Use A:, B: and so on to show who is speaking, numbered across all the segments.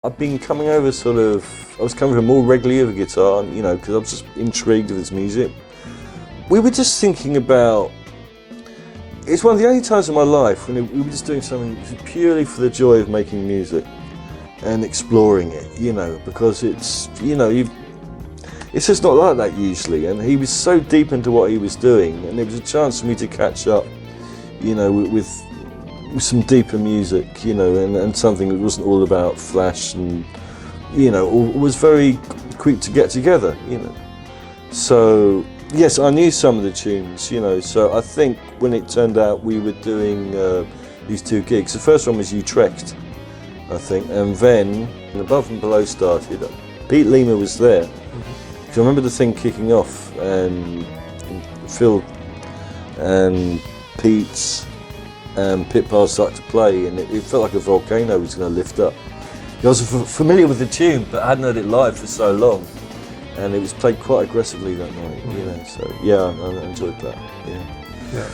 A: I've been coming over I was coming over more regularly with a guitar, you know, because I was just intrigued with his music. We were just thinking about, it's one of the only times in my life when we were just doing something purely for the joy of making music and exploring it, you know, because it's, you know, it's just not like that usually, and he was so deep into what he was doing, and it was a chance for me to catch up, you know, with some deeper music, you know, and something that wasn't all about flash and, you know, was very quick to get together, you know. So, yes, I knew some of the tunes, you know, so I think when it turned out we were doing these two gigs, the first one was Utrecht, I think, and then Above and Below started. Pete Lima was there. I remember the thing kicking off, and Phil and Pete's pit bars started to play, and it felt like a volcano was going to lift up. I was familiar with the tune, but I hadn't heard it live for so long, and it was played quite aggressively that night, you know. So yeah, I enjoyed that. Yeah.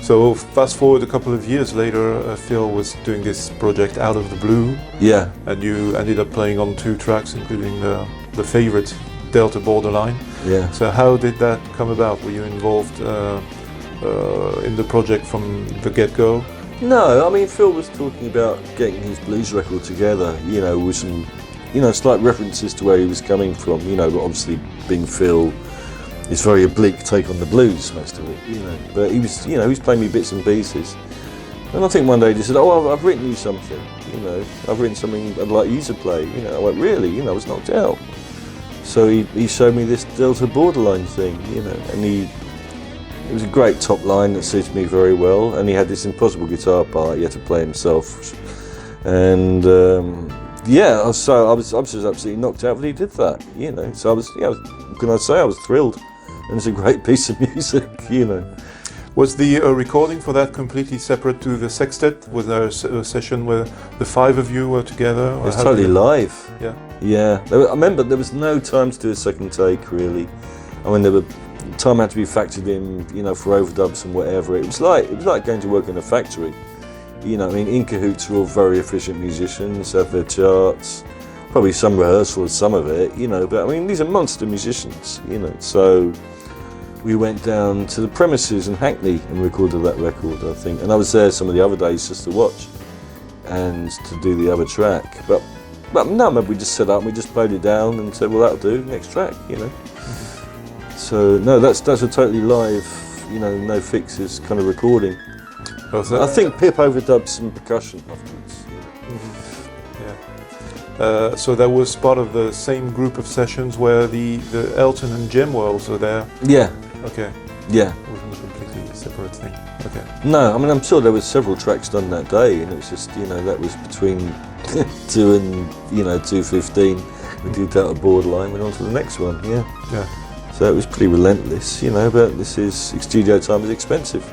B: So fast forward a couple of years later, Phil was doing this project Out of the Blue.
A: Yeah.
B: And you ended up playing on 2 tracks, including the favorite Delta Borderline.
A: Yeah.
B: So how did that come about? Were you involved in the project from the get-go?
A: No, I mean, Phil was talking about getting his blues record together, you know, with some, you know, slight references to where he was coming from, you know, but obviously being Phil, it's very oblique take on the blues, most of it, you know. But he was, you know, he was playing me bits and pieces. And I think one day he said, oh, I've written you something, you know, I've written something I'd like you to play, you know. I went, really? You know, I was knocked out. So he showed me this Delta Borderline thing, you know, and it was a great top line that suited me very well, and he had this impossible guitar part he had to play himself. And yeah, so I was just absolutely knocked out that he did that, you know. So I was, yeah, what can I say? I was thrilled, and it's a great piece of music, you know.
B: Was the recording for that completely separate to the sextet? Was there a session where the 5 of you were together?
A: It was totally live.
B: Yeah.
A: Yeah. I remember there was no time to do a second take, really. I mean, time had to be factored in, you know, for overdubs and whatever. It was like going to work in a factory. You know, I mean, In Cahoots were all very efficient musicians, have their charts, probably some rehearsal of some of it, you know, but I mean, these are monster musicians, you know. So we went down to the premises in Hackney and recorded that record, I think. And I was there some of the other days just to watch and to do the other track. But no, maybe we just set up and we just played it down and said, well, that'll do, next track, you know. So no, that's a totally live, you know, no fixes kind of recording. I think Pip overdubbed some percussion afterwards.
B: Yeah. So that was part of the same group of sessions where the Elton and Jim were also there.
A: Yeah.
B: Okay.
A: Yeah.
B: It wasn't a completely separate thing. Okay.
A: No, I mean, I'm sure there was several tracks done that day, and it was just, you know, that was between 2 and, you know, 2:15. We did Delta Borderline, went on to the next one. Yeah.
B: Yeah.
A: So it was pretty relentless, you know, but studio time is expensive.